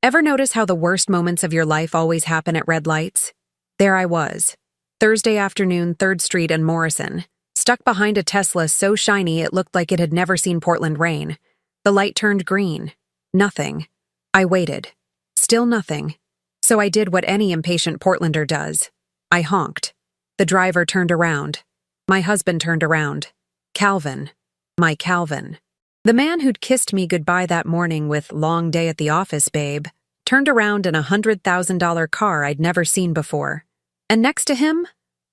Ever notice how the worst moments of your life always happen at red lights? There I was. Thursday afternoon, 3rd Street and Morrison, stuck behind a Tesla so shiny it looked like it had never seen Portland rain. The light turned green. Nothing. I waited. Still nothing. So I did what any impatient Portlander does. I honked. The driver turned around. My husband turned around. Calvin. My Calvin. The man who'd kissed me goodbye that morning with "long day at the office, babe," turned around in a $100,000 car I'd never seen before. And next to him,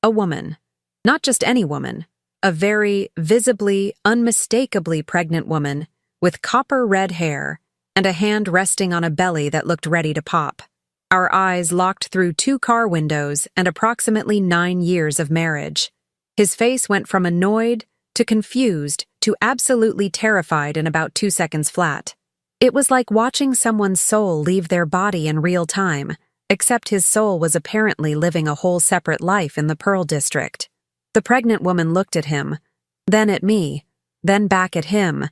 a woman. Not just any woman. A very visibly, unmistakably pregnant woman with copper red hair and a hand resting on a belly that looked ready to pop. Our eyes locked through 2 car windows and approximately 9 years of marriage. His face went from annoyed to confused to absolutely terrified in about 2 seconds flat. It was like watching someone's soul leave their body in real time, except his soul was apparently living a whole separate life in the Pearl District. The pregnant woman looked at him, then at me, then back at him.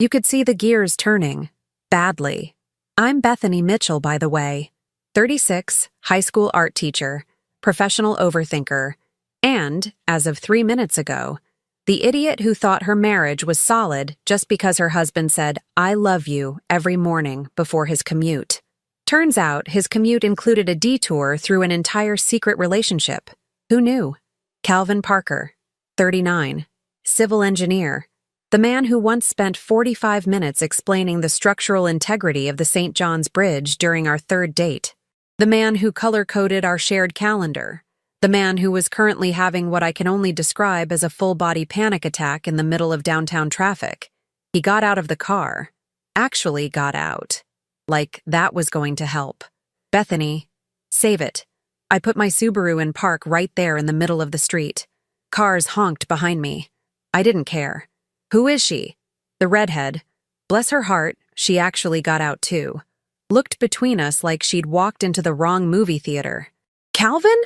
You could see the gears turning. Badly. I'm Bethany Mitchell, by the way. 36, high school art teacher, professional overthinker, and, as of 3 minutes ago, the idiot who thought her marriage was solid just because her husband said, "I love you," every morning before his commute. Turns out his commute included a detour through an entire secret relationship. Who knew? Calvin Parker, 39, civil engineer, the man who once spent 45 minutes explaining the structural integrity of the St. John's Bridge during our 3rd date. The man who color-coded our shared calendar. The man who was currently having what I can only describe as a full-body panic attack in the middle of downtown traffic. He got out of the car. Actually got out. Like that was going to help. Bethany, save it. I put my Subaru in park right there in the middle of the street. Cars honked behind me. I didn't care. Who is she? The redhead. Bless her heart, she actually got out too. Looked between us like she'd walked into the wrong movie theater. Calvin?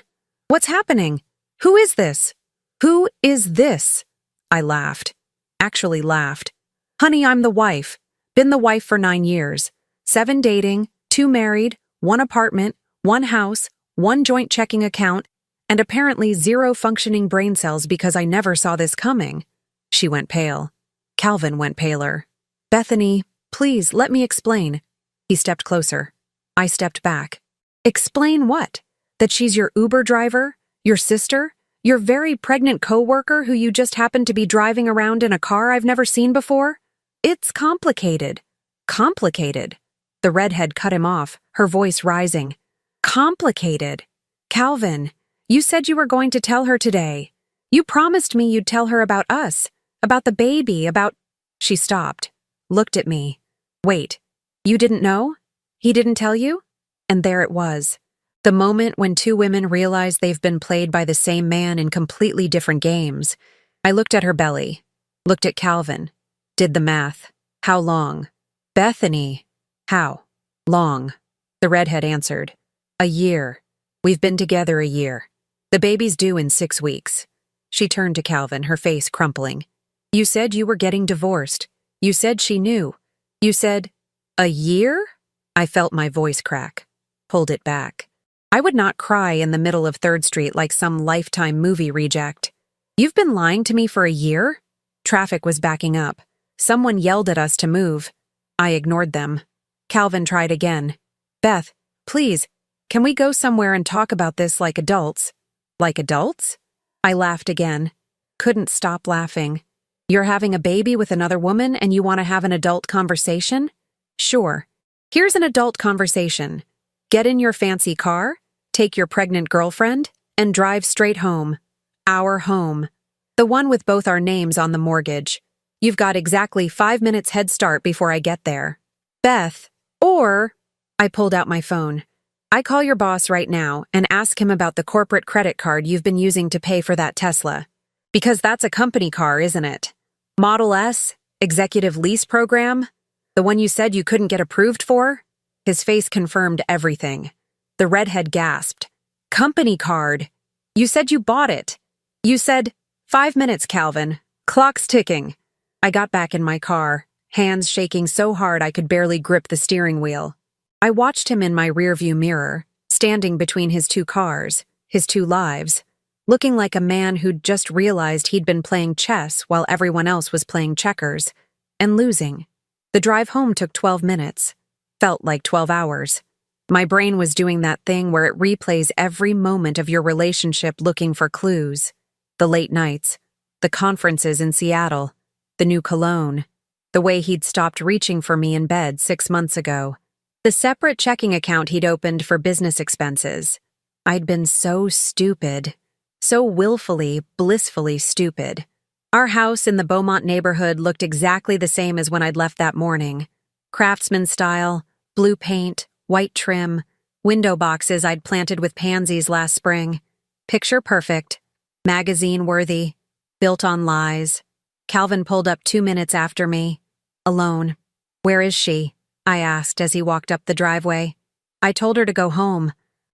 What's happening? Who is this? Who is this? I laughed. Actually laughed. Honey, I'm the wife. Been the wife for 9 years. 7 dating, 2 married, 1 apartment, 1 house, 1 joint checking account, and apparently 0 functioning brain cells because I never saw this coming. She went pale. Calvin went paler. Bethany, please, let me explain. He stepped closer. I stepped back. Explain what? That she's your Uber driver? Your sister? Your very pregnant coworker who you just happened to be driving around in a car I've never seen before? It's complicated. Complicated. The redhead cut him off, her voice rising. Complicated. Calvin, you said you were going to tell her today. You promised me you'd tell her about us, about the baby, about... She stopped, looked at me. Wait, you didn't know? He didn't tell you? And there it was. The moment when 2 women realize they've been played by the same man in completely different games. I looked at her belly, looked at Calvin, did the math. How long? Bethany. How? Long. The redhead answered. A year. We've been together a year. The baby's due in 6 weeks. She turned to Calvin, her face crumpling. You said you were getting divorced. You said she knew. You said, a year? I felt my voice crack. Pulled it back. I would not cry in the middle of 3rd Street like some Lifetime movie reject. You've been lying to me for a year? Traffic was backing up. Someone yelled at us to move. I ignored them. Calvin tried again. Beth, please, can we go somewhere and talk about this like adults? Like adults? I laughed again. Couldn't stop laughing. You're having a baby with another woman and you want to have an adult conversation? Sure. Here's an adult conversation. Get in your fancy car, take your pregnant girlfriend, and drive straight home. Our home. The one with both our names on the mortgage. You've got exactly 5 minutes head start before I get there. Beth, or... I pulled out my phone. I call your boss right now and ask him about the corporate credit card you've been using to pay for that Tesla. Because that's a company car, isn't it? Model S? Executive lease program? The one you said you couldn't get approved for? His face confirmed everything. The redhead gasped. Company card. You said you bought it. You said, 5 minutes, Calvin. Clock's ticking. I got back in my car, hands shaking so hard I could barely grip the steering wheel. I watched him in my rearview mirror, standing between his two cars, his two lives, looking like a man who'd just realized he'd been playing chess while everyone else was playing checkers, and losing. The drive home took 12 minutes. Felt like 12 hours. My brain was doing that thing where it replays every moment of your relationship looking for clues. The late nights, the conferences in Seattle, the new cologne, the way he'd stopped reaching for me in bed 6 months ago, the separate checking account he'd opened for business expenses. I'd been so stupid. So willfully, blissfully stupid. Our house in the Beaumont neighborhood looked exactly the same as when I'd left that morning. Craftsman style, blue paint, white trim, window boxes I'd planted with pansies last spring. Picture perfect. Magazine worthy. Built on lies. Calvin pulled up 2 minutes after me. Alone. "Where is she?" I asked as he walked up the driveway. "I told her to go home."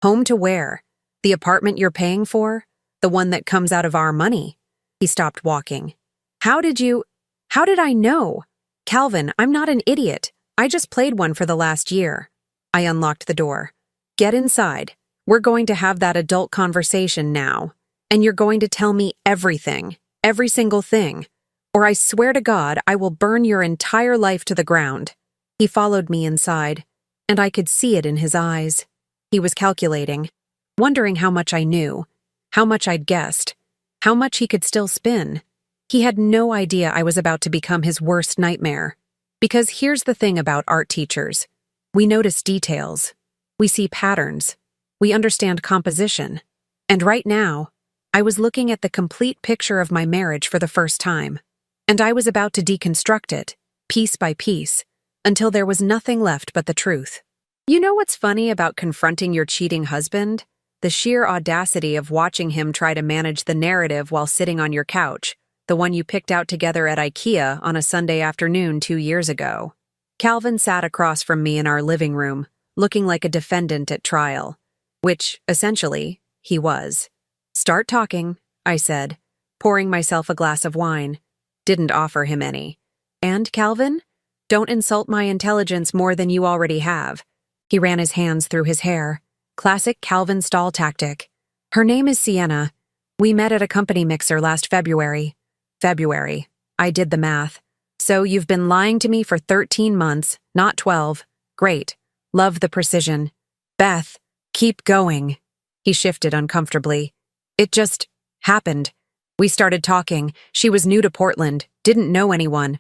"Home to where? The apartment you're paying for? The one that comes out of our money?" He stopped walking. How did I know? "Calvin, I'm not an idiot. I just played one for the last year." I unlocked the door. "Get inside. We're going to have that adult conversation now. And you're going to tell me everything. Every single thing. Or I swear to God, I will burn your entire life to the ground." He followed me inside, and I could see it in his eyes. He was calculating, wondering how much I knew, how much I'd guessed, how much he could still spin. He had no idea I was about to become his worst nightmare. Because here's the thing about art teachers. We notice details. We see patterns. We understand composition. And right now, I was looking at the complete picture of my marriage for the first time. And I was about to deconstruct it, piece by piece, until there was nothing left but the truth. You know what's funny about confronting your cheating husband? The sheer audacity of watching him try to manage the narrative while sitting on your couch, the one you picked out together at IKEA on a Sunday afternoon 2 years ago. Calvin sat across from me in our living room, looking like a defendant at trial, which, essentially, he was. "Start talking," I said, pouring myself a glass of wine. Didn't offer him any. "And, Calvin, don't insult my intelligence more than you already have." He ran his hands through his hair. Classic Calvin stall tactic. "Her name is Sienna. We met at a company mixer last February." February. I did the math. "So you've been lying to me for 13 months, not 12. Great. Love the precision." "Beth, keep going." He shifted uncomfortably. "It just happened. We started talking. She was new to Portland, didn't know anyone."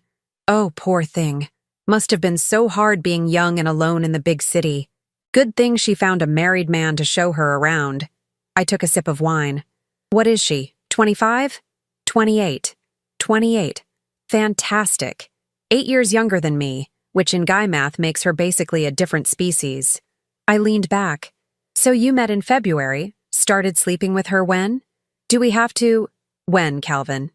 Oh, poor thing. Must have been so hard being young and alone in the big city. Good thing she found a married man to show her around. I took a sip of wine. "What is she, 25? 28. 28. Fantastic. 8 years younger than me, which in guy math makes her basically a different species." I leaned back. "So you met in February, started sleeping with her when? Do we have to—" "When, Calvin?"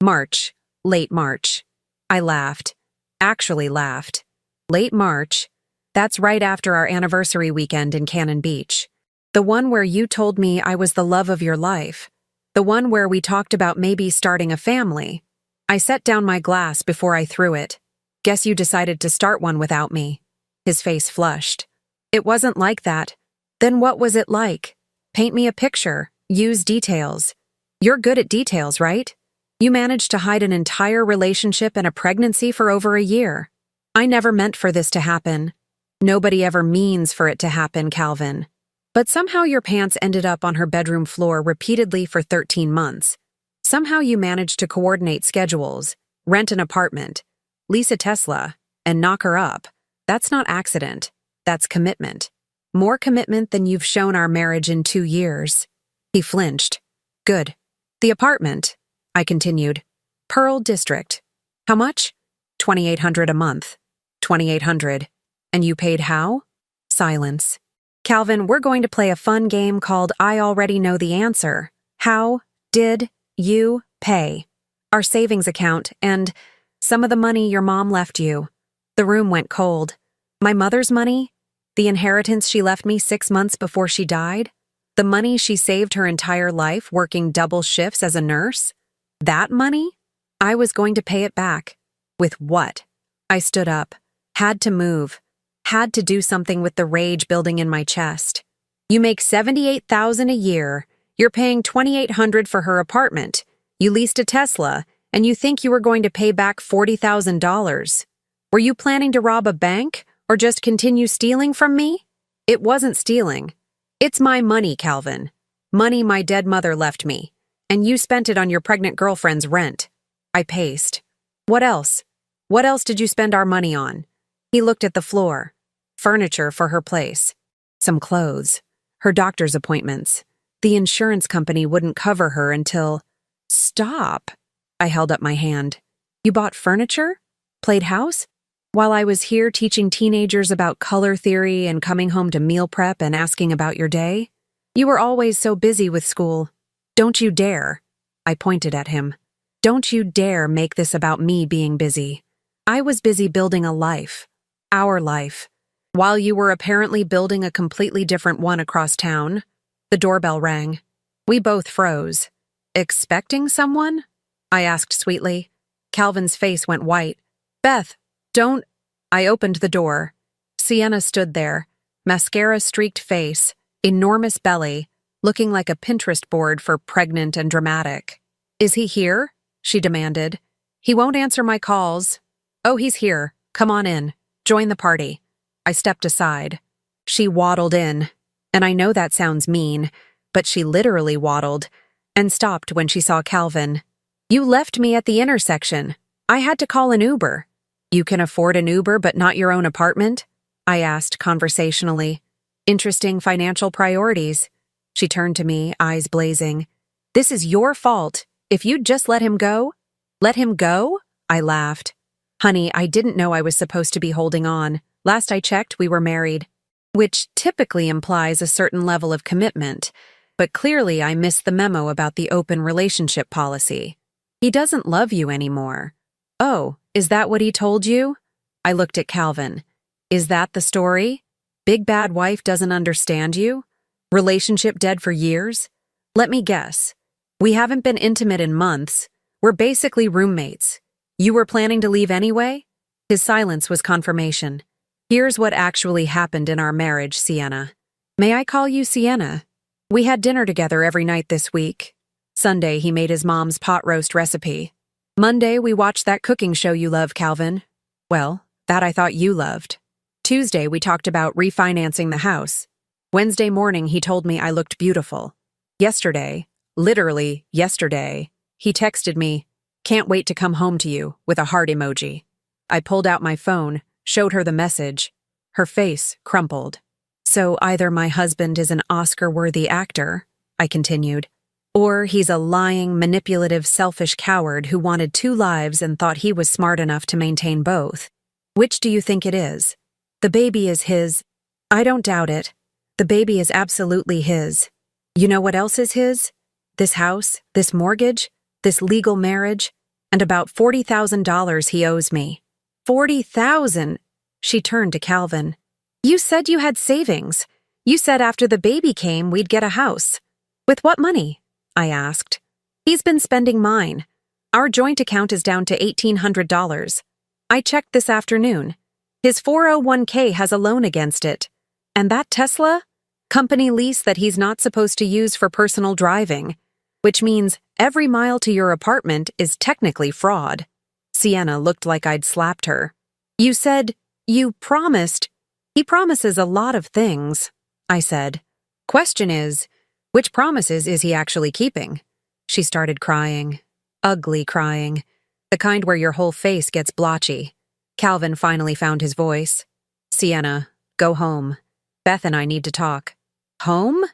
"March. Late March." I laughed. Actually laughed. "Late March? That's right after our anniversary weekend in Cannon Beach. The one where you told me I was the love of your life. The one where we talked about maybe starting a family." I set down my glass before I threw it. "Guess you decided to start one without me." His face flushed. "It wasn't like that." "Then what was it like? Paint me a picture. Use details. You're good at details, right? You managed to hide an entire relationship and a pregnancy for over a year. I never meant for this to happen. Nobody ever means for it to happen, Calvin. But somehow your pants ended up on her bedroom floor repeatedly for 13 months. Somehow you managed to coordinate schedules, rent an apartment, lease a Tesla, and knock her up. That's not accident. That's commitment. More commitment than you've shown our marriage in 2 years. He flinched. Good. The apartment, I continued. Pearl District. How much? $2,800 a month. $2,800. And you paid how? Silence. Calvin, we're going to play a fun game called I Already Know the Answer. How did you pay? Our savings account and some of the money your mom left you. The room went cold. My mother's money? The inheritance she left me 6 months before she died? The money she saved her entire life working double shifts as a nurse? That money? I was going to pay it back. With what? I stood up. Had to move. Had to do something with the rage building in my chest. You make $78,000 a year. You're paying $2,800 for her apartment. You leased a Tesla, and you think you were going to pay back $40,000. Were you planning to rob a bank or just continue stealing from me? It wasn't stealing. It's my money, Calvin. Money my dead mother left me, and you spent it on your pregnant girlfriend's rent. I paced. What else? What else did you spend our money on? He looked at the floor. Furniture for her place. Some clothes. Her doctor's appointments. The insurance company wouldn't cover her until… Stop! I held up my hand. You bought furniture? Played house? While I was here teaching teenagers about color theory and coming home to meal prep and asking about your day? You were always so busy with school. Don't you dare. I pointed at him. Don't you dare make this about me being busy. I was busy building a life. Our life. While you were apparently building a completely different one across town. The doorbell rang. We both froze. Expecting someone? I asked sweetly. Calvin's face went white. Beth, don't… I opened the door. Sienna stood there, mascara-streaked face, enormous belly, looking like a Pinterest board for pregnant and dramatic. Is he here? She demanded. He won't answer my calls. Oh, he's here. Come on in. Join the party. I stepped aside. She waddled in. And I know that sounds mean, but she literally waddled, and stopped when she saw Calvin. You left me at the intersection. I had to call an Uber. You can afford an Uber but not your own apartment? I asked conversationally. Interesting financial priorities. She turned to me, eyes blazing. This is your fault. If you'd just let him go. Let him go? I laughed. Honey, I didn't know I was supposed to be holding on. Last I checked, we were married. Which typically implies a certain level of commitment, but clearly I missed the memo about the open relationship policy. He doesn't love you anymore. Oh, is that what he told you? I looked at Calvin. Is that the story? Big bad wife doesn't understand you? Relationship dead for years? Let me guess. We haven't been intimate in months. We're basically roommates. You were planning to leave anyway? His silence was confirmation. Here's what actually happened in our marriage, Sienna. May I call you Sienna? We had dinner together every night this week. Sunday, he made his mom's pot roast recipe. Monday, we watched that cooking show you love, Calvin. Well, that I thought you loved. Tuesday, we talked about refinancing the house. Wednesday morning, he told me I looked beautiful. Yesterday, literally yesterday, he texted me, "Can't wait to come home to you," with a heart emoji. I pulled out my phone, showed her the message. Her face crumpled. So either my husband is an Oscar-worthy actor, I continued, or he's a lying, manipulative, selfish coward who wanted two lives and thought he was smart enough to maintain both. Which do you think it is? The baby is his. I don't doubt it. The baby is absolutely his. You know what else is his? This house, this mortgage, this legal marriage, and about $40,000 he owes me. $40,000! She turned to Calvin. You said you had savings. You said after the baby came, we'd get a house. With what money? I asked. He's been spending mine. Our joint account is down to $1,800. I checked this afternoon. His 401k has a loan against it. And that Tesla? Company lease that he's not supposed to use for personal driving. Which means every mile to your apartment is technically fraud. Sienna looked like I'd slapped her. You said, you promised. He promises a lot of things, I said. Question is, which promises is he actually keeping? She started crying. Ugly crying. The kind where your whole face gets blotchy. Calvin finally found his voice. Sienna, go home. Beth and I need to talk. Home?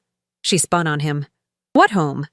She spun on him. What home?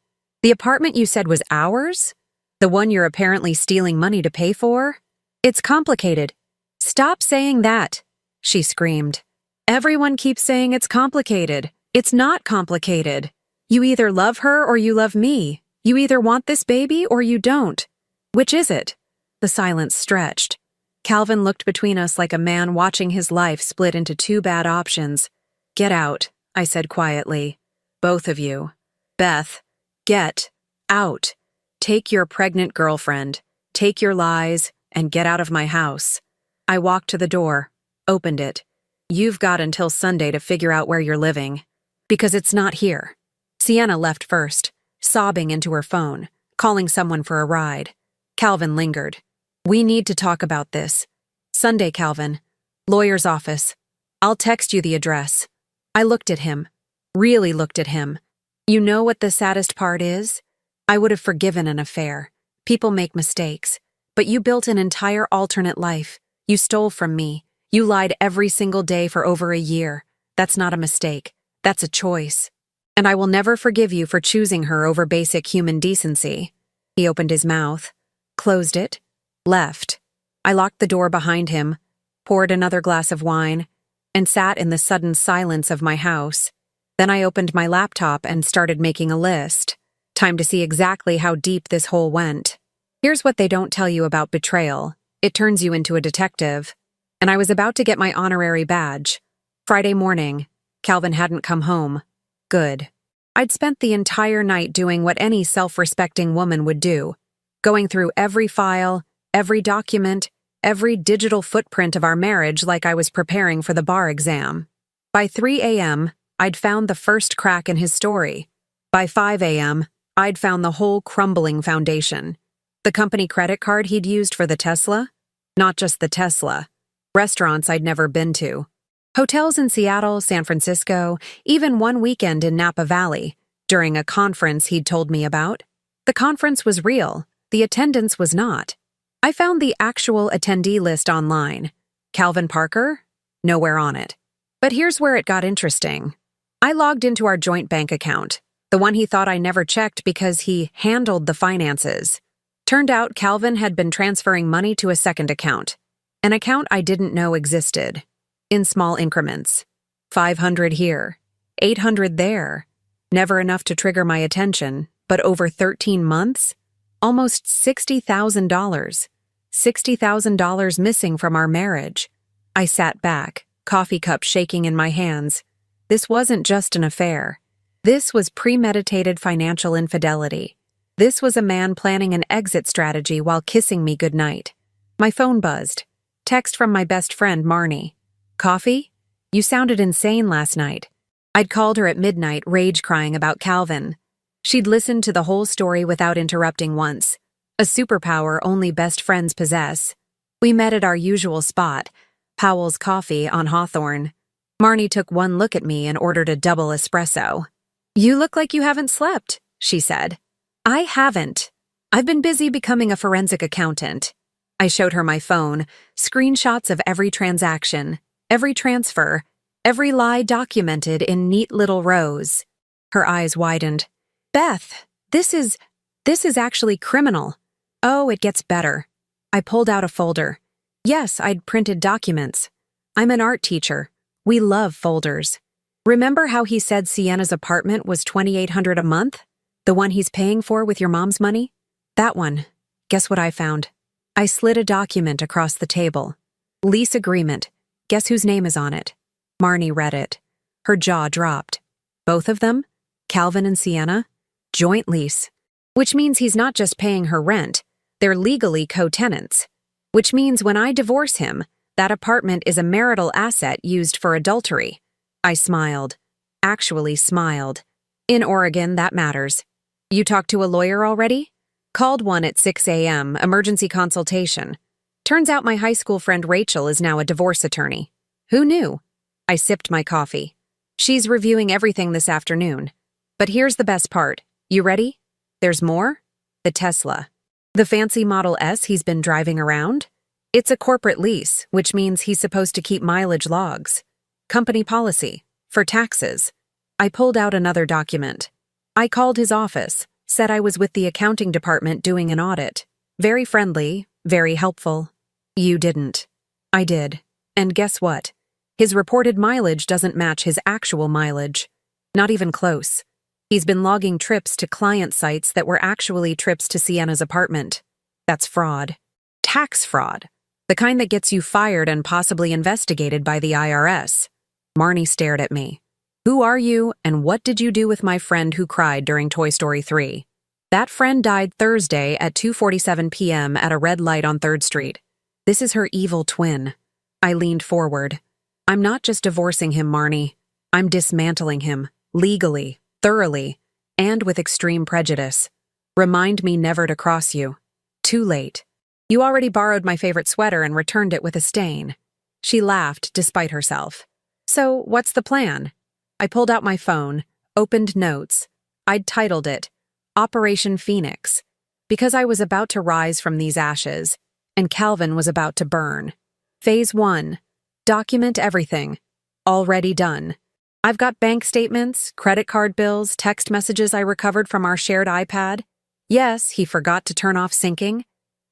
The apartment you said was ours? The one you're apparently stealing money to pay for? It's complicated. Stop saying that, she screamed. Everyone keeps saying it's complicated. It's not complicated. You either love her or you love me. You either want this baby or you don't. Which is it? The silence stretched. Calvin looked between us like a man watching his life split into two bad options. Get out, I said quietly. Both of you. Beth, get out. Take your pregnant girlfriend, take your lies, and get out of my house. I walked to the door, opened it. You've got until Sunday to figure out where you're living. Because it's not here. Sienna left first, sobbing into her phone, calling someone for a ride. Calvin lingered. We need to talk about this. Sunday, Calvin. Lawyer's office. I'll text you the address. I looked at him. Really looked at him. You know what the saddest part is? I would have forgiven an affair. People make mistakes. But you built an entire alternate life. You stole from me. You lied every single day for over a year. That's not a mistake. That's a choice. And I will never forgive you for choosing her over basic human decency. He opened his mouth, closed it, left. I locked the door behind him, poured another glass of wine, and sat in the sudden silence of my house. Then I opened my laptop and started making a list. Time to see exactly how deep this hole went. Here's what they don't tell you about betrayal. It turns you into a detective. And I was about to get my honorary badge. Friday morning. Calvin hadn't come home. Good. I'd spent the entire night doing what any self-respecting woman would do. Going through every file, every document, every digital footprint of our marriage like I was preparing for the bar exam. By 3 a.m., I'd found the first crack in his story. By 5 a.m., I'd found the whole crumbling foundation. The company credit card he'd used for the Tesla? Not just the Tesla. Restaurants I'd never been to. Hotels in Seattle, San Francisco, even one weekend in Napa Valley, during a conference he'd told me about. The conference was real. The attendance was not. I found the actual attendee list online. Calvin Parker? Nowhere on it. But here's where it got interesting. I logged into our joint bank account, the one he thought I never checked because he handled the finances. Turned out Calvin had been transferring money to a second account, an account I didn't know existed. In small increments. 500 here, 800 there. Never enough to trigger my attention, but over 13 months? Almost $60,000. $60,000 missing from our marriage. I sat back, coffee cup shaking in my hands. This wasn't just an affair. This was premeditated financial infidelity. This was a man planning an exit strategy while kissing me goodnight. My phone buzzed. Text from my best friend, Marnie. Coffee? You sounded insane last night. I'd called her at midnight, rage-crying about Calvin. She'd listened to the whole story without interrupting once. A superpower only best friends possess. We met at our usual spot, Powell's Coffee on Hawthorne. Marnie took one look at me and ordered a double espresso. You look like you haven't slept, she said. I haven't. I've been busy becoming a forensic accountant. I showed her my phone, screenshots of every transaction. Every transfer, every lie documented in neat little rows. Her eyes widened. Beth, this is actually criminal. Oh, it gets better. I pulled out a folder. Yes, I'd printed documents. I'm an art teacher. We love folders. Remember how he said Sienna's apartment was $2,800 a month? The one he's paying for with your mom's money? That one. Guess what I found? I slid a document across the table. Lease agreement. Guess whose name is on it? Marnie read it. Her jaw dropped. Both of them? Calvin and Sienna? Joint lease. Which means he's not just paying her rent. They're legally co-tenants. Which means when I divorce him, that apartment is a marital asset used for adultery. I smiled. Actually smiled. In Oregon, that matters. You talked to a lawyer already? Called one at 6 a.m., emergency consultation. Turns out my high school friend Rachel is now a divorce attorney. Who knew? I sipped my coffee. She's reviewing everything this afternoon. But here's the best part. You ready? There's more? The Tesla. The fancy Model S he's been driving around? It's a corporate lease, which means he's supposed to keep mileage logs. Company policy. For taxes. I pulled out another document. I called his office, said I was with the accounting department doing an audit. Very friendly, very helpful. You didn't. I did. And guess what? His reported mileage doesn't match his actual mileage. Not even close. He's been logging trips to client sites that were actually trips to Sienna's apartment. That's fraud. Tax fraud. The kind that gets you fired and possibly investigated by the IRS. Marnie stared at me. Who are you, and what did you do with my friend who cried during Toy Story 3? That friend died Thursday at 2:47 p.m. at a red light on 3rd Street. This is her evil twin. I leaned forward. I'm not just divorcing him, Marnie. I'm dismantling him, legally, thoroughly, and with extreme prejudice. Remind me never to cross you. Too late. You already borrowed my favorite sweater and returned it with a stain. She laughed despite herself. So, what's the plan? I pulled out my phone, opened notes. I'd titled it, Operation Phoenix, because I was about to rise from these ashes, and Calvin was about to burn. Phase 1. Document everything. Already done. I've got bank statements, credit card bills, text messages I recovered from our shared iPad. Yes, he forgot to turn off syncing.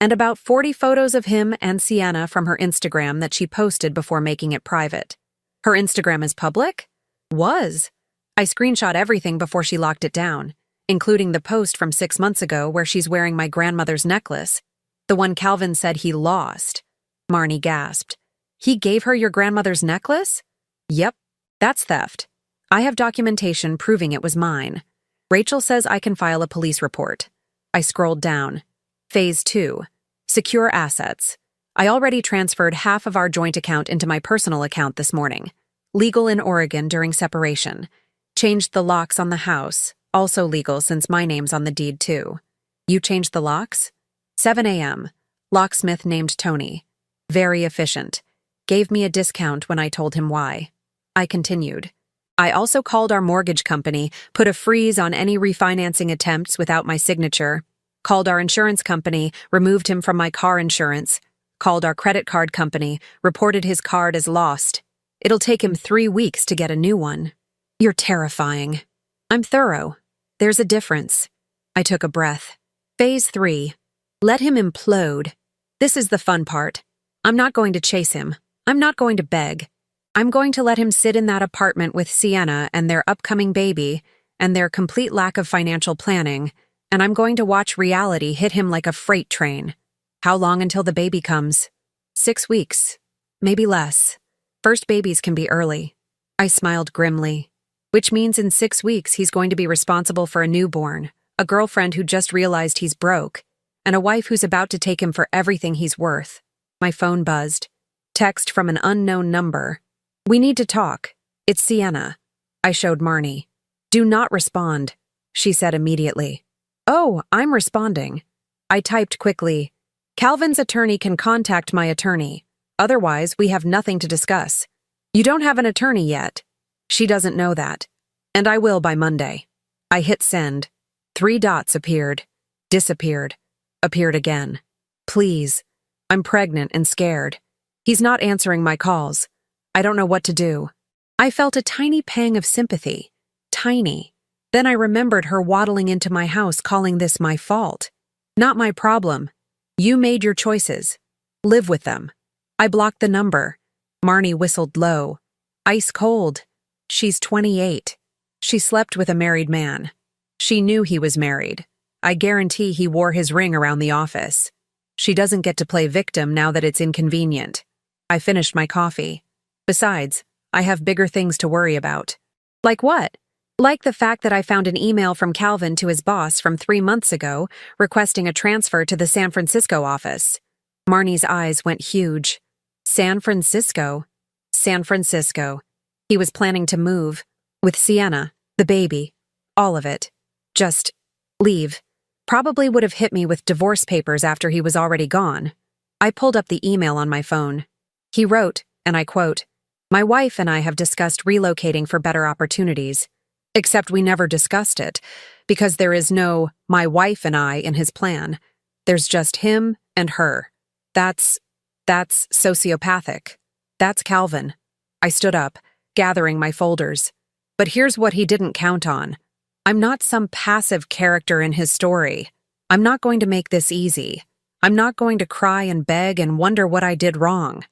And about 40 photos of him and Sienna from her Instagram that she posted before making it private. Her Instagram is public? Was. I screenshot everything before she locked it down, including the post from 6 months ago where she's wearing my grandmother's necklace, the one Calvin said he lost. Marnie gasped. He gave her your grandmother's necklace? Yep, that's theft. I have documentation proving it was mine. Rachel says I can file a police report. I scrolled down. Phase 2. Secure assets. I already transferred half of our joint account into my personal account this morning. Legal in Oregon during separation. Changed the locks on the house. Also legal since my name's on the deed too. You changed the locks? 7 a.m. Locksmith named Tony. Very efficient. Gave me a discount when I told him why. I continued. I also called our mortgage company, put a freeze on any refinancing attempts without my signature. Called our insurance company, removed him from my car insurance. Called our credit card company, reported his card as lost. It'll take him 3 weeks to get a new one. You're terrifying. I'm thorough. There's a difference. I took a breath. Phase 3. Let him implode. This is the fun part. I'm not going to chase him. I'm not going to beg. I'm going to let him sit in that apartment with Sienna and their upcoming baby and their complete lack of financial planning, and I'm going to watch reality hit him like a freight train. How long until the baby comes? 6 weeks. Maybe less. First babies can be early. I smiled grimly. Which means in 6 weeks he's going to be responsible for a newborn, a girlfriend who just realized he's broke, and a wife who's about to take him for everything he's worth. My phone buzzed. Text from an unknown number. We need to talk. It's Sienna. I showed Marnie. Do not respond, she said immediately. Oh, I'm responding. I typed quickly. Calvin's attorney can contact my attorney. Otherwise, we have nothing to discuss. You don't have an attorney yet. She doesn't know that. And I will by Monday. I hit send. 3 dots appeared. Disappeared. Appeared again. Please. I'm pregnant and scared. He's not answering my calls. I don't know what to do. I felt a tiny pang of sympathy. Tiny. Then I remembered her waddling into my house calling this my fault. Not my problem. You made your choices. Live with them. I blocked the number. Marnie whistled low. Ice cold. She's 28. She slept with a married man. She knew he was married. I guarantee he wore his ring around the office. She doesn't get to play victim now that it's inconvenient. I finished my coffee. Besides, I have bigger things to worry about. Like what? Like the fact that I found an email from Calvin to his boss from 3 months ago requesting a transfer to the San Francisco office. Marnie's eyes went huge. San Francisco? San Francisco. He was planning to move. With Sienna, the baby. All of it. Just leave. Probably would have hit me with divorce papers after he was already gone. I pulled up the email on my phone. He wrote, and I quote, My wife and I have discussed relocating for better opportunities. Except we never discussed it, because there is no my wife and I in his plan. There's just him and her. That's sociopathic. That's Calvin. I stood up, gathering my folders. But here's what he didn't count on. I'm not some passive character in his story. I'm not going to make this easy. I'm not going to cry and beg and wonder what I did wrong.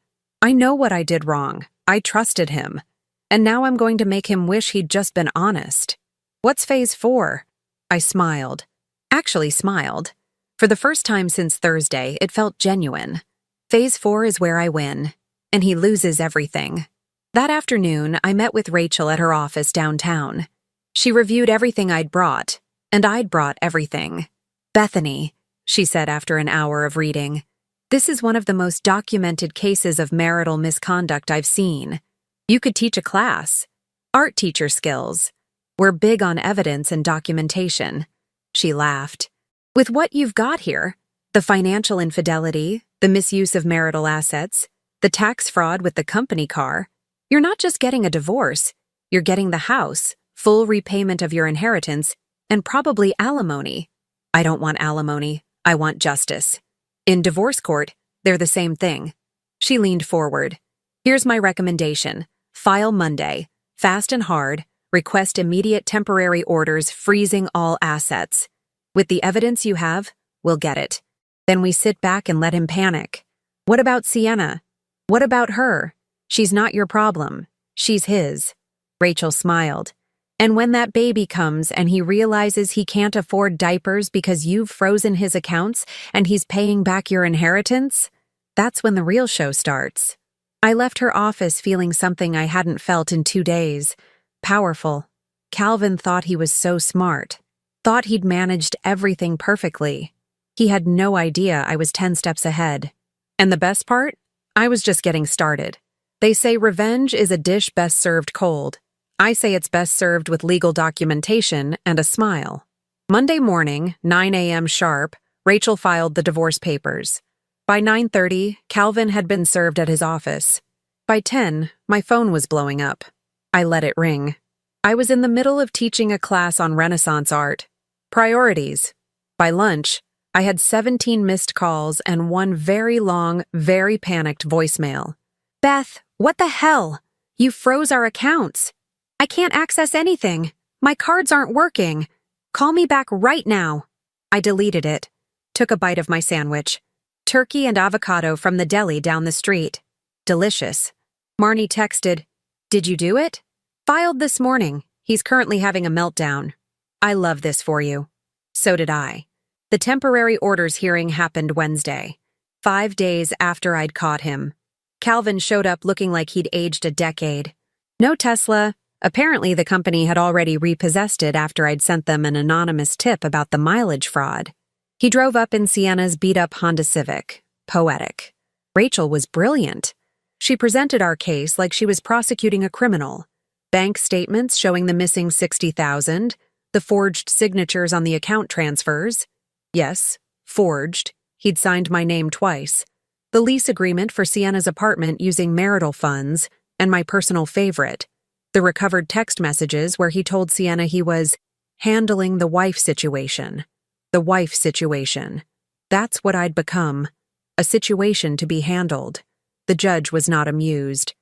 I know what I did wrong. I trusted him. And now I'm going to make him wish he'd just been honest. What's phase 4? I smiled. Actually smiled. For the first time since Thursday, it felt genuine. Phase 4 is where I win. And he loses everything. That afternoon, I met with Rachel at her office downtown. She reviewed everything I'd brought, and I'd brought everything. Bethany, she said after an hour of reading, this is one of the most documented cases of marital misconduct I've seen. You could teach a class. Art teacher skills. We're big on evidence and documentation. She laughed. With what you've got here, the financial infidelity, the misuse of marital assets, the tax fraud with the company car, you're not just getting a divorce, you're getting the house, full repayment of your inheritance, and probably alimony. I don't want alimony, I want justice. In divorce court, they're the same thing. She leaned forward. Here's my recommendation. File Monday. Fast and hard. Request immediate temporary orders freezing all assets. With the evidence you have, we'll get it. Then we sit back and let him panic. What about Sienna? What about her? She's not your problem. She's his. Rachel smiled. And when that baby comes and he realizes he can't afford diapers because you've frozen his accounts and he's paying back your inheritance, that's when the real show starts. I left her office feeling something I hadn't felt in 2 days. Powerful. Calvin thought he was so smart. Thought he'd managed everything perfectly. He had no idea I was 10 steps ahead. And the best part? I was just getting started. They say revenge is a dish best served cold. I say it's best served with legal documentation and a smile. Monday morning, 9 a.m. sharp, Rachel filed the divorce papers. By 9:30, Calvin had been served at his office. By 10, my phone was blowing up. I let it ring. I was in the middle of teaching a class on Renaissance art. Priorities. By lunch, I had 17 missed calls and one very long, very panicked voicemail. Beth, what the hell? You froze our accounts. I can't access anything. My cards aren't working. Call me back right now. I deleted it. Took a bite of my sandwich. Turkey and avocado from the deli down the street. Delicious. Marnie texted, "Did you do it?" Filed this morning. He's currently having a meltdown. I love this for you. So did I. The temporary orders hearing happened Wednesday, 5 days after I'd caught him. Calvin showed up looking like he'd aged a decade. No Tesla. Apparently the company had already repossessed it after I'd sent them an anonymous tip about the mileage fraud. He drove up in Sienna's beat-up Honda Civic. Poetic. Rachel was brilliant. She presented our case like she was prosecuting a criminal. Bank statements showing the missing $60,000, the forged signatures on the account transfers. Yes, forged. He'd signed my name twice. The lease agreement for Sienna's apartment using marital funds, and my personal favorite, the recovered text messages where he told Sienna he was handling the wife situation. The wife situation. That's what I'd become. A situation to be handled. The judge was not amused.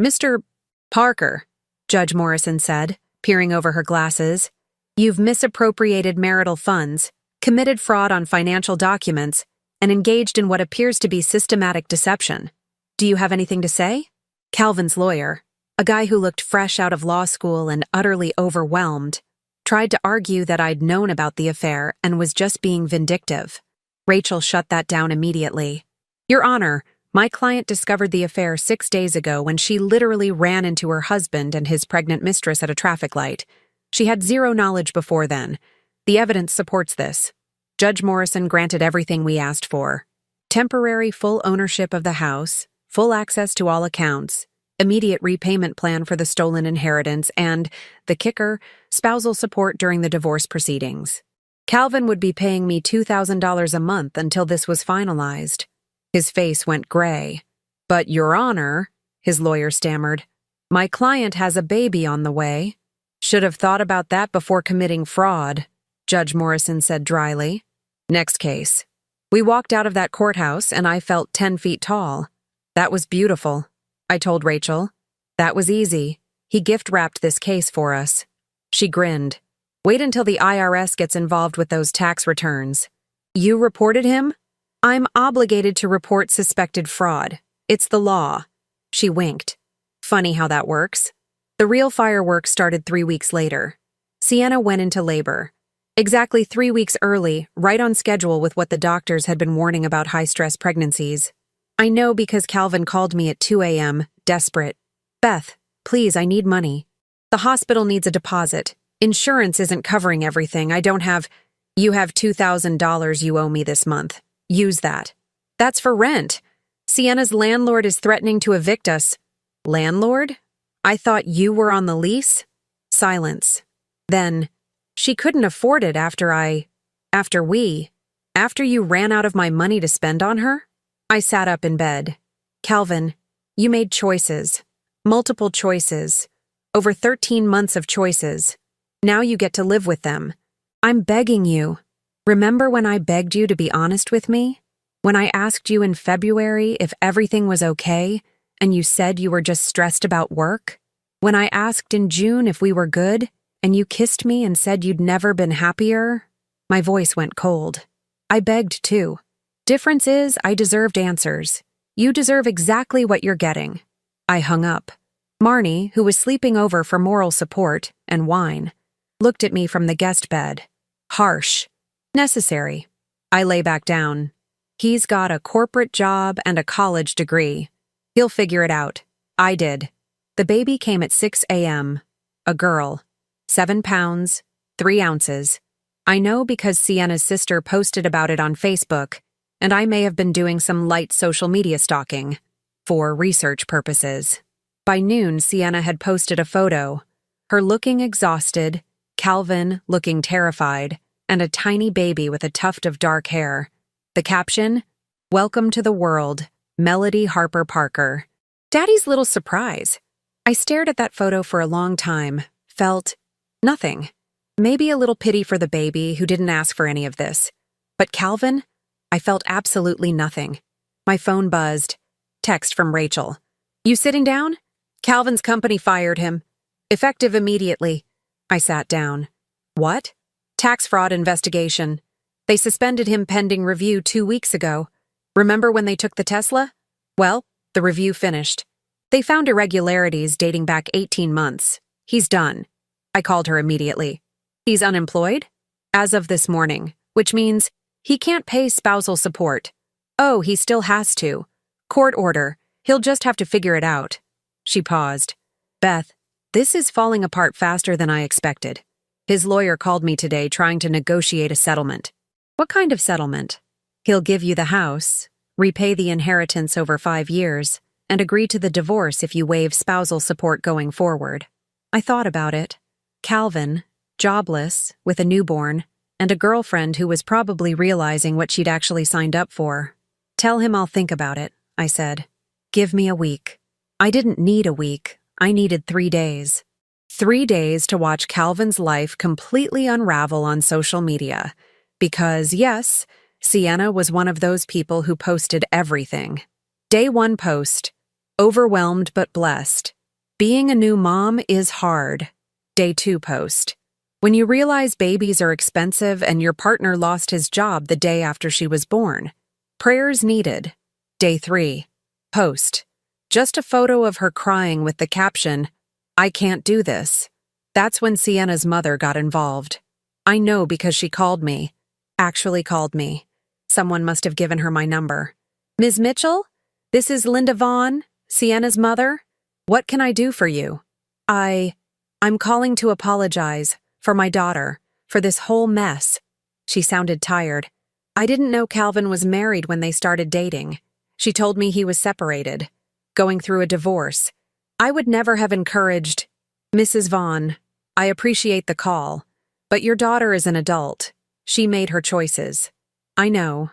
Mr. Parker, Judge Morrison said, peering over her glasses, you've misappropriated marital funds, committed fraud on financial documents, and engaged in what appears to be systematic deception. Do you have anything to say? Calvin's lawyer, a guy who looked fresh out of law school and utterly overwhelmed, tried to argue that I'd known about the affair and was just being vindictive. Rachel shut that down immediately. Your Honor, my client discovered the affair 6 days ago when she literally ran into her husband and his pregnant mistress at a traffic light. She had zero knowledge before then. The evidence supports this. Judge Morrison granted everything we asked for. Temporary full ownership of the house, full access to all accounts, immediate repayment plan for the stolen inheritance, and, the kicker, spousal support during the divorce proceedings. Calvin would be paying me $2,000 a month until this was finalized. His face went gray. But, Your Honor, his lawyer stammered, my client has a baby on the way. Should have thought about that before committing fraud, Judge Morrison said dryly. Next case. We walked out of that courthouse and I felt 10 feet tall. That was beautiful. I told Rachel. That was easy. He gift-wrapped this case for us. She grinned. Wait until the IRS gets involved with those tax returns. You reported him? I'm obligated to report suspected fraud. It's the law. She winked. Funny how that works. The real fireworks started 3 weeks later. Sienna went into labor. Exactly 3 weeks early, right on schedule with what the doctors had been warning about high-stress pregnancies. I know because Calvin called me at 2 a.m., desperate. Beth, please, I need money. The hospital needs a deposit. Insurance isn't covering everything. I don't have... You have $2,000 you owe me this month. Use that. That's for rent. Sienna's landlord is threatening to evict us. Landlord? I thought you were on the lease? Silence. Then, she couldn't afford it after you ran out of my money to spend on her? I sat up in bed. Calvin, you made choices. Multiple choices. Over 13 months of choices. Now you get to live with them. I'm begging you. Remember when I begged you to be honest with me? When I asked you in February if everything was okay, and you said you were just stressed about work? When I asked in June if we were good, and you kissed me and said you'd never been happier? My voice went cold. I begged too. Difference is, I deserved answers. You deserve exactly what you're getting. I hung up. Marnie, who was sleeping over for moral support and wine, looked at me from the guest bed. Harsh. Necessary. I lay back down. He's got a corporate job and a college degree. He'll figure it out. I did. The baby came at 6 a.m. A girl. 7 pounds, 3 ounces. I know because Sienna's sister posted about it on Facebook, and I may have been doing some light social media stalking for research purposes. By noon, Sienna had posted a photo, her looking exhausted, Calvin looking terrified, and a tiny baby with a tuft of dark hair. The caption, "Welcome to the world, Melody Harper Parker." Daddy's little surprise. I stared at that photo for a long time, felt nothing. Maybe a little pity for the baby who didn't ask for any of this. But Calvin? I felt absolutely nothing. My phone buzzed. Text from Rachel. You sitting down? Calvin's company fired him. Effective immediately. I sat down. What? Tax fraud investigation. They suspended him pending review 2 weeks ago. Remember when they took the Tesla? Well, the review finished. They found irregularities dating back 18 months. He's done. I called her immediately. He's unemployed? As of this morning, which means he can't pay spousal support. Oh, he still has to. Court order. He'll just have to figure it out. She paused. Beth, this is falling apart faster than I expected. His lawyer called me today trying to negotiate a settlement. What kind of settlement? He'll give you the house, repay the inheritance over 5 years, and agree to the divorce if you waive spousal support going forward. I thought about it. Calvin, jobless, with a newborn, and a girlfriend who was probably realizing what she'd actually signed up for. Tell him I'll think about it, I said. Give me a week. I didn't need a week. I needed 3 days. 3 days to watch Calvin's life completely unravel on social media. Because, yes, Sienna was one of those people who posted everything. Day 1 post. Overwhelmed but blessed. Being a new mom is hard. Day 2 post. When you realize babies are expensive and your partner lost his job the day after she was born. Prayers needed. Day 3. Post. Just a photo of her crying with the caption, I can't do this. That's when Sienna's mother got involved. I know because she called me. Actually called me. Someone must have given her my number. Ms. Mitchell? This is Linda Vaughn, Sienna's mother. What can I do for you? I'm calling to apologize. For my daughter, for this whole mess. She sounded tired. I didn't know Calvin was married when they started dating. She told me he was separated, going through a divorce. I would never have encouraged. Mrs. Vaughn, I appreciate the call, but your daughter is an adult. She made her choices. I know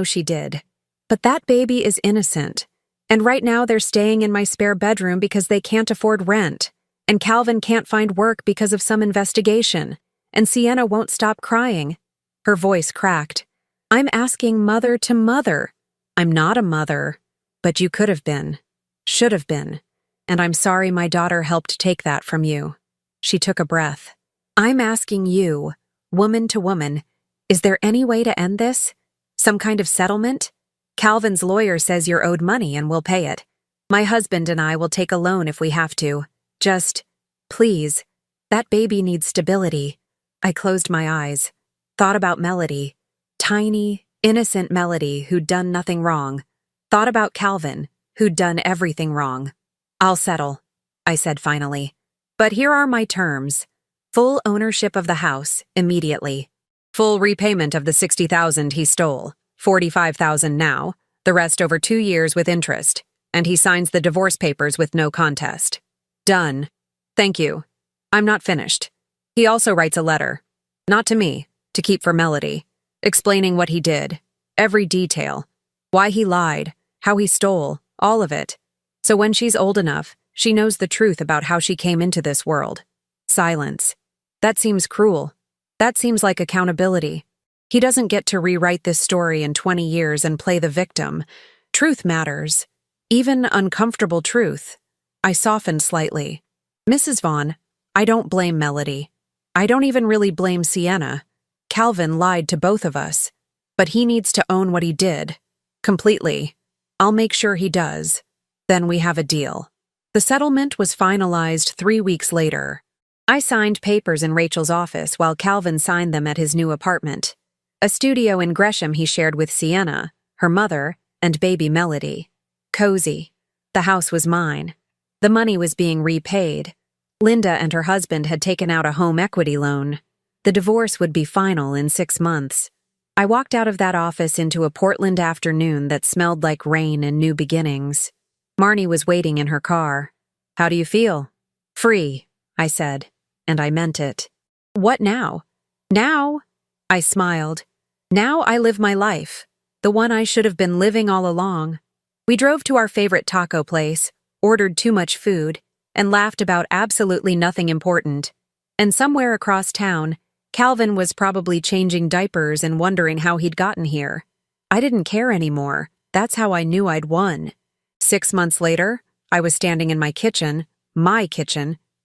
she did. But that baby is innocent. And right now they're staying in my spare bedroom because they can't afford rent. And Calvin can't find work because of some investigation. And Sienna won't stop crying. Her voice cracked. I'm asking mother to mother. I'm not a mother. But you could have been. Should have been. And I'm sorry my daughter helped take that from you. She took a breath. I'm asking you, woman to woman, is there any way to end this? Some kind of settlement? Calvin's lawyer says you're owed money and we'll pay it. My husband and I will take a loan if we have to. Just, please, that baby needs stability. I closed my eyes, thought about Melody, tiny, innocent Melody who'd done nothing wrong, thought about Calvin, who'd done everything wrong. I'll settle, I said finally. But here are my terms. Full ownership of the house, immediately. Full repayment of the $60,000 he stole, $45,000 now, the rest over 2 years with interest, and he signs the divorce papers with no contest. Done. Thank you. I'm not finished. He also writes a letter. Not to me, to keep for Melody, explaining what he did, every detail, why he lied, how he stole, all of it. So when she's old enough, she knows the truth about how she came into this world. Silence. That seems cruel. That seems like accountability. He doesn't get to rewrite this story in 20 years and play the victim. Truth matters. Even uncomfortable truth. I softened slightly. Mrs. Vaughn, I don't blame Melody. I don't even really blame Sienna. Calvin lied to both of us. But he needs to own what he did. Completely. I'll make sure he does. Then we have a deal. The settlement was finalized 3 weeks later. I signed papers in Rachel's office while Calvin signed them at his new apartment. A studio in Gresham he shared with Sienna, her mother, and baby Melody. Cozy. The house was mine. The money was being repaid. Linda and her husband had taken out a home equity loan. The divorce would be final in 6 months. I walked out of that office into a Portland afternoon that smelled like rain and new beginnings. Marnie was waiting in her car. How do you feel? Free, I said, and I meant it. What now? Now? I smiled. Now I live my life, the one I should have been living all along. We drove to our favorite taco place, ordered too much food, and laughed about absolutely nothing important. And somewhere across town, Calvin was probably changing diapers and wondering how he'd gotten here. I didn't care anymore. That's how I knew I'd won. 6 months later, I was standing in my kitchen,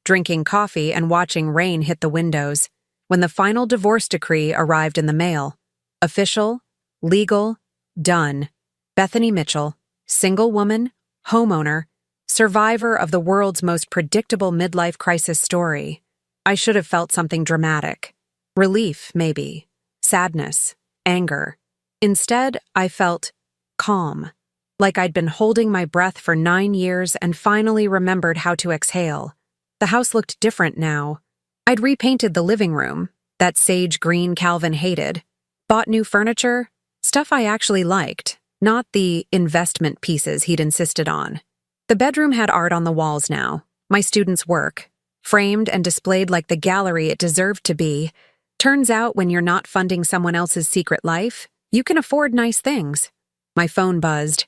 drinking coffee and watching rain hit the windows, when the final divorce decree arrived in the mail. Official, legal, done. Bethany Mitchell, single woman, homeowner, survivor of the world's most predictable midlife crisis story. I should have felt something dramatic. Relief, maybe. Sadness. Anger. Instead, I felt calm. Like I'd been holding my breath for 9 years and finally remembered how to exhale. The house looked different now. I'd repainted the living room, that sage green Calvin hated. Bought new furniture, stuff I actually liked, not the investment pieces he'd insisted on. The bedroom had art on the walls now, my students' work, framed and displayed like the gallery it deserved to be. Turns out when you're not funding someone else's secret life, you can afford nice things. My phone buzzed.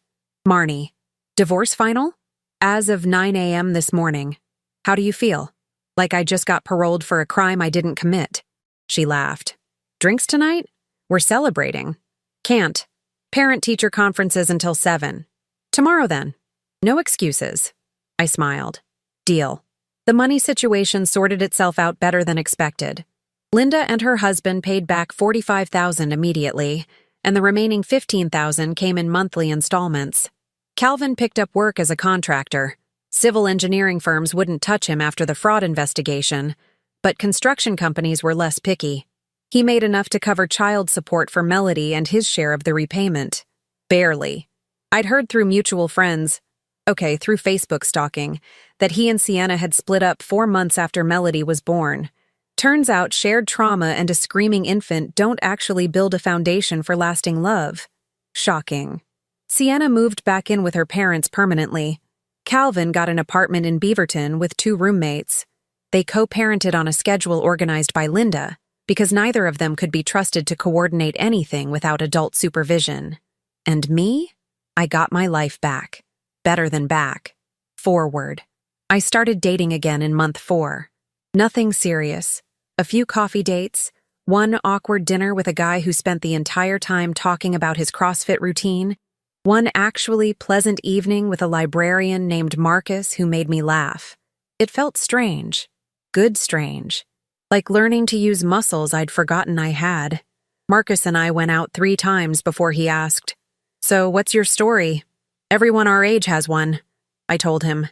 Marnie. Divorce final? As of 9 a.m. this morning. How do you feel? Like I just got paroled for a crime I didn't commit. She laughed. Drinks tonight? We're celebrating. Can't. Parent-teacher conferences until 7. Tomorrow then. No excuses. I smiled. Deal. The money situation sorted itself out better than expected. Linda and her husband paid back $45,000 immediately, and the remaining $15,000 came in monthly installments. Calvin picked up work as a contractor. Civil engineering firms wouldn't touch him after the fraud investigation, but construction companies were less picky. He made enough to cover child support for Melody and his share of the repayment. Barely. I'd heard through mutual friends, through Facebook stalking, that he and Sienna had split up 4 months after Melody was born. Turns out shared trauma and a screaming infant don't actually build a foundation for lasting love. Shocking. Sienna moved back in with her parents permanently. Calvin got an apartment in Beaverton with 2 roommates. They co-parented on a schedule organized by Linda, because neither of them could be trusted to coordinate anything without adult supervision. And me? I got my life back. Better than back. Forward. I started dating again in month 4. Nothing serious. A few coffee dates, one awkward dinner with a guy who spent the entire time talking about his CrossFit routine, one actually pleasant evening with a librarian named Marcus who made me laugh. It felt strange. Good strange. Like learning to use muscles I'd forgotten I had. Marcus and I went out 3 times before he asked, "So what's your story?" "Everyone our age has one," I told him.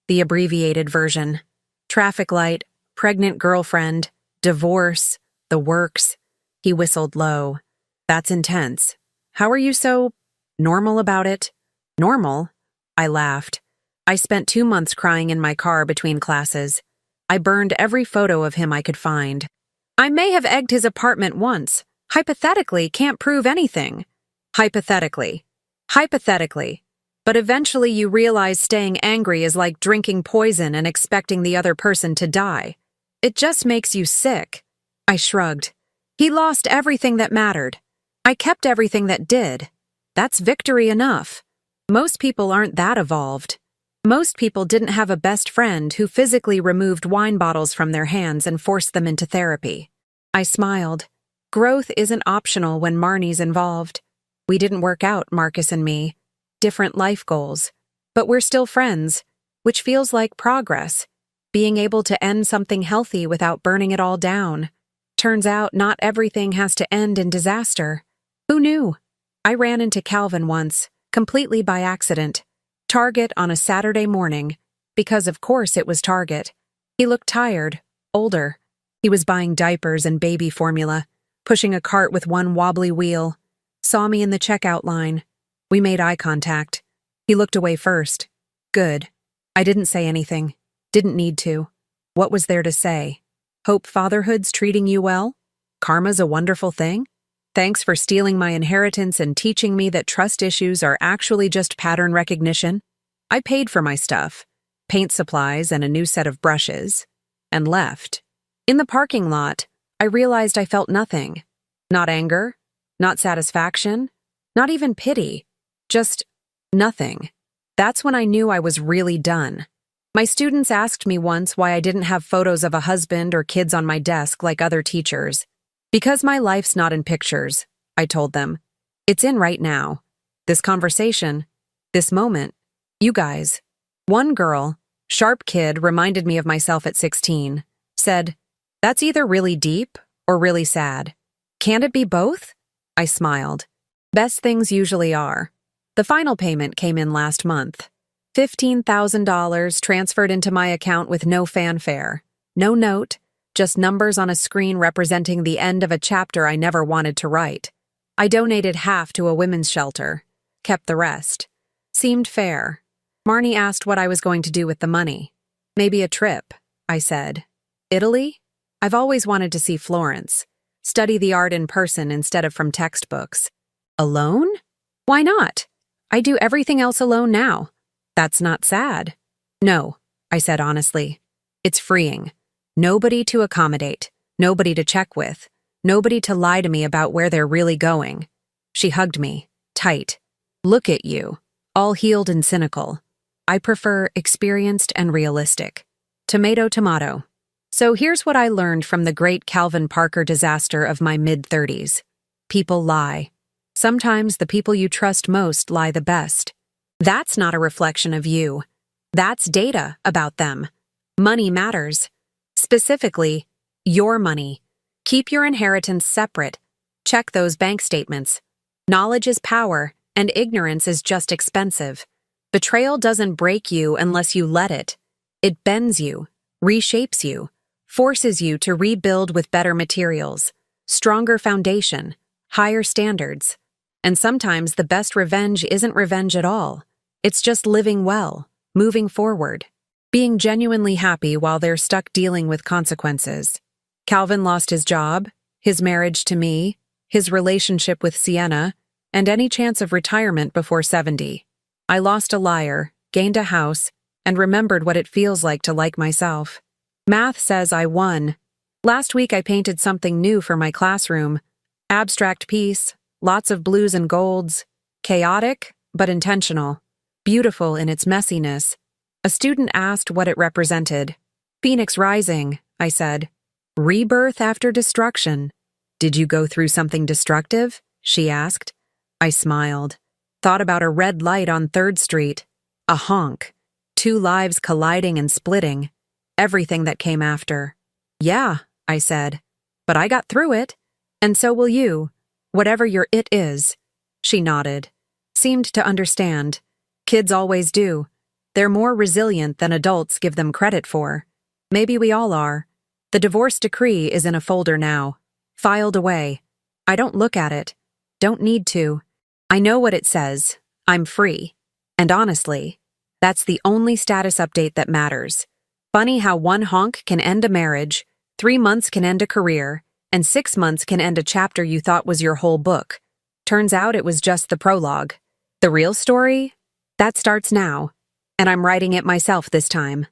The abbreviated version. Traffic light, pregnant girlfriend, divorce, the works. He whistled low. "That's intense. How are you so normal about it?" "Normal?" I laughed. I spent 2 months crying in my car between classes. I burned every photo of him I could find. I may have egged his apartment once. Hypothetically, can't prove anything. Hypothetically. But eventually you realize staying angry is like drinking poison and expecting the other person to die. It just makes you sick. I shrugged. He lost everything that mattered. I kept everything that did. That's victory enough. Most people aren't that evolved. Most people didn't have a best friend who physically removed wine bottles from their hands and forced them into therapy. I smiled. Growth isn't optional when Marnie's involved. We didn't work out, Marcus and me. Different life goals. But we're still friends, which feels like progress. Being able to end something healthy without burning it all down. Turns out not everything has to end in disaster. Who knew? I ran into Calvin once, completely by accident. Target on a Saturday morning, because of course it was Target. He looked tired, older. He was buying diapers and baby formula, pushing a cart with one wobbly wheel. Saw me in the checkout line. We made eye contact. He looked away first. Good. I didn't say anything. Didn't need to. What was there to say? Hope fatherhood's treating you well? Karma's a wonderful thing? Thanks for stealing my inheritance and teaching me that trust issues are actually just pattern recognition. I paid for my stuff, paint supplies and a new set of brushes, and left. In the parking lot, I realized I felt nothing. Not anger, not satisfaction, not even pity. Just nothing. That's when I knew I was really done. My students asked me once why I didn't have photos of a husband or kids on my desk like other teachers. Because my life's not in pictures, I told them. It's in right now. This conversation, this moment, you guys. One girl, sharp kid, reminded me of myself at 16, said, "That's either really deep or really sad. Can't it be both?" I smiled. Best things usually are. The final payment came in last month. $15,000 transferred into my account with no fanfare. No note, just numbers on a screen representing the end of a chapter I never wanted to write. I donated half to a women's shelter, kept the rest. Seemed fair. Marnie asked what I was going to do with the money. Maybe a trip, I said. Italy? I've always wanted to see Florence. Study the art in person instead of from textbooks. Alone? Why not? I do everything else alone now. That's not sad. No, I said honestly. It's freeing. Nobody to accommodate, nobody to check with, nobody to lie to me about where they're really going. She hugged me, tight. Look at you, all healed and cynical. I prefer experienced and realistic. Tomato, tomato. So here's what I learned from the great Calvin Parker disaster of my mid-30s. People lie. Sometimes the people you trust most lie the best. That's not a reflection of you. That's data about them. Money matters. Specifically, your money. Keep your inheritance separate. Check those bank statements. Knowledge is power, and ignorance is just expensive. Betrayal doesn't break you unless you let it. It bends you, reshapes you, forces you to rebuild with better materials, stronger foundation, higher standards. And sometimes the best revenge isn't revenge at all. It's just living well, moving forward, being genuinely happy while they're stuck dealing with consequences. Calvin lost his job, his marriage to me, his relationship with Sienna, and any chance of retirement before 70. I lost a liar, gained a house, and remembered what it feels like to like myself. Math says I won. Last week I painted something new for my classroom. Abstract piece, lots of blues and golds. Chaotic, but intentional. Beautiful in its messiness. A student asked what it represented. Phoenix rising, I said. Rebirth after destruction. Did you go through something destructive? She asked. I smiled. Thought about a red light on 3rd Street. A honk. 2 lives colliding and splitting. Everything that came after. Yeah, I said. But I got through it. And so will you. Whatever your it is. She nodded. Seemed to understand. Kids always do. They're more resilient than adults give them credit for. Maybe we all are. The divorce decree is in a folder now. Filed away. I don't look at it. Don't need to. I know what it says. I'm free. And honestly, that's the only status update that matters. Funny how 1 honk can end a marriage, 3 months can end a career, and 6 months can end a chapter you thought was your whole book. Turns out it was just the prologue. The real story? That starts now, and I'm writing it myself this time.